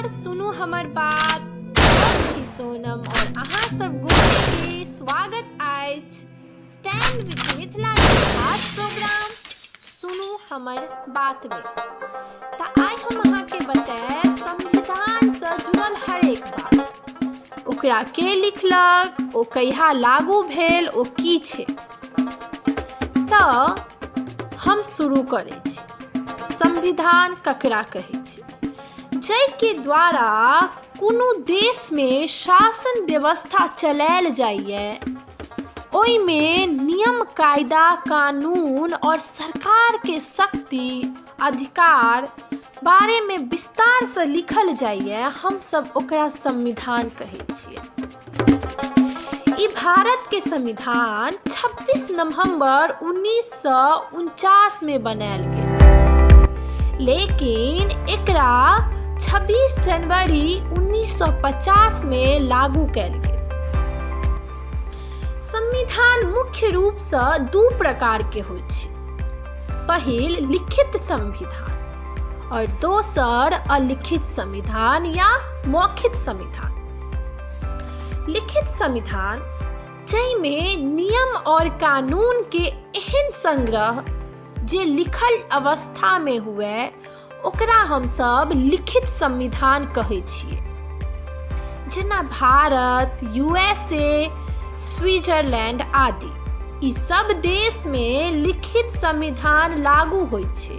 नमस्कार, सुनू हमर बात। हम छी सोनम और अहाँ सब गोटे के स्वागत अछि स्टैंड विथ मिथिला के खास प्रोग्राम सुनू हमर बात में। आइ हम अहाँ के बताएब संविधान से जुड़ल हरेक बात। ओकरा के लिखलक, ओ कहिया लागू भेल, ओ की छै। तऽ हम शुरू करै छी। संविधान ककरा कहै छै? जै के द्वारा कोनो देश में शासन व्यवस्था चलायल जाइए, ओइ में नियम कायदा कानून और सरकार के शक्ति अधिकार बारे में विस्तार से लिखल जाइए, हम सब ओकरा संविधान कहै छियै। ई भारत के संविधान 26 नवंबर 1949 में बनायल गेल, लेकिन एकरा 26 जनवरी 1950 में लागू कैल गेल। संविधान मुख्य रूप से दू प्रकार के होय छै। पहिल लिखित संविधान और दोसर अलिखित संविधान या मौखिक संविधान। लिखित संविधान जै में नियम और कानून के एहन संग्रह जे लिखल अवस्था में हुए, ओकरा हम सब लिखित संविधान कहै छियै। जेना भारत, यूएसए, स्विट्जरलैंड आदि ई सब देश में लिखित संविधान लागू होय छै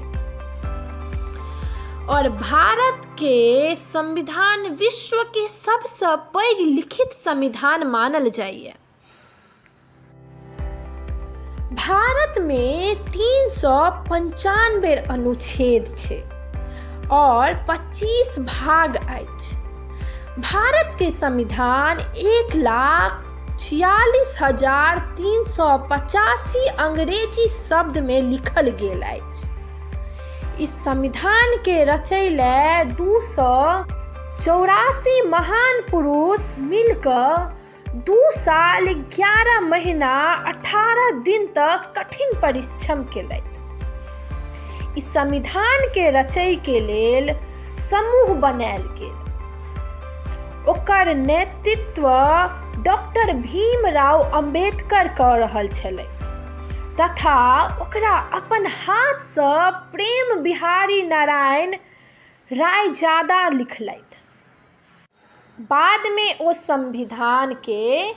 और भारत के संविधान विश्व के सबसे पैघ लिखित संविधान मानल जाइए। भारत में 395 अनुच्छेद छै और 25 भाग अछि। भारत के संविधान 1,46,385 अंग्रेजी शब्द में लिखल गेल अछि। इस संविधान के रचैले 284 महान पुरुष मिलकर 2 साल 11 महीना 18 दिन तक कठिन परिश्रम केलथि। इस संविधान के रचय के लेल समूह बनायल गेल। ओकर नेतृत्व डॉक्टर भीमराव अंबेडकर कऽ रहल छलथि तथा ओकरा अपन हाथ से प्रेम बिहारी नारायण राय ज्यादा लिखलथि। बाद में ओ संविधान के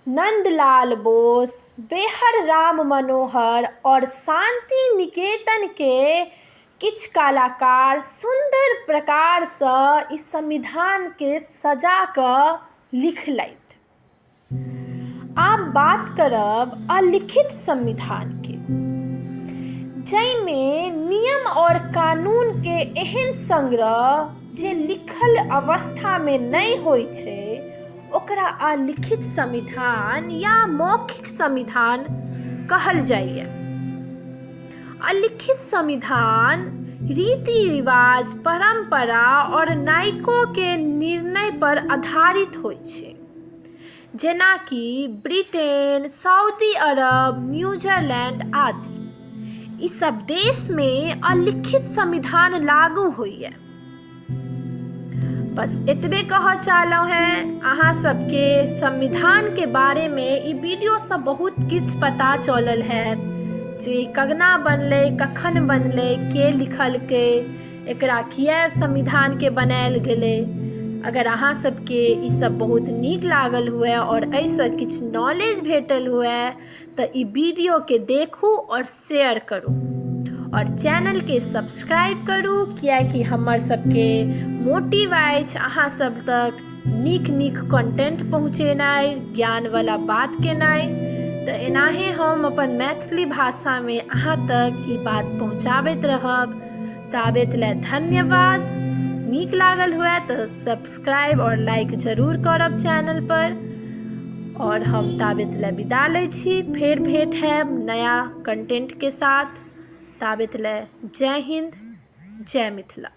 नंदलाल बोस, बेहर राम मनोहर और शांति निकेतन के किछ कलाकार सुंदर प्रकार से इस संविधान के सजा कऽ लिखलथि। आब बात करब अलिखित संविधान के, जै में नियम और कानून के एहन संग्रह जे लिखल अवस्था में नहीं होय छै, ओकरा अलिखित संविधान या मौखिक संविधान कहल जाइए। अलिखित संविधान रीति रिवाज, परंपरा और नायकों के निर्णय पर आधारित होय छै। जेना कि ब्रिटेन, सऊदी अरब, न्यूजीलैंड आदि ई सब देश में अलिखित संविधान लागू होइए। बस एतबे कह चाहलहुँ हैं अहाँ सबके संविधान के बारे में। ई वीडियो से बहुत किछ पता चलल है जे कगना बनलै, कखन बनलै, के लिखलकै, एकरा किया संविधान के बनायल गेलै। अगर अहाँ सबके ई सब बहुत नीक लागल हुए और ऐसे किछ नॉलेज भेटल हुए तो ई वीडियो के देखू और शेयर करू और चैनल के सब्सक्राइब करू, कियाकि हमर सबके मोटिव अछि अहाँ सब तक नीक नीक कंटेंट पहुँचेनाइ, ज्ञान वाला बात केनाइ। तो एनाहे हम अपन मैथिली भाषा में अहाँ तक ई बात पहुँचाबैत रहब। ताबेत ले धन्यवाद। नीक लागल हुए तो सब्सक्राइब और लाइक जरूर करब चैनल पर। और हम ताबेत ले विदा लै छी, फेर भेंट हैब नया कंटेंट के साथ। ताबेत ले जय हिंद, जय मिथिला।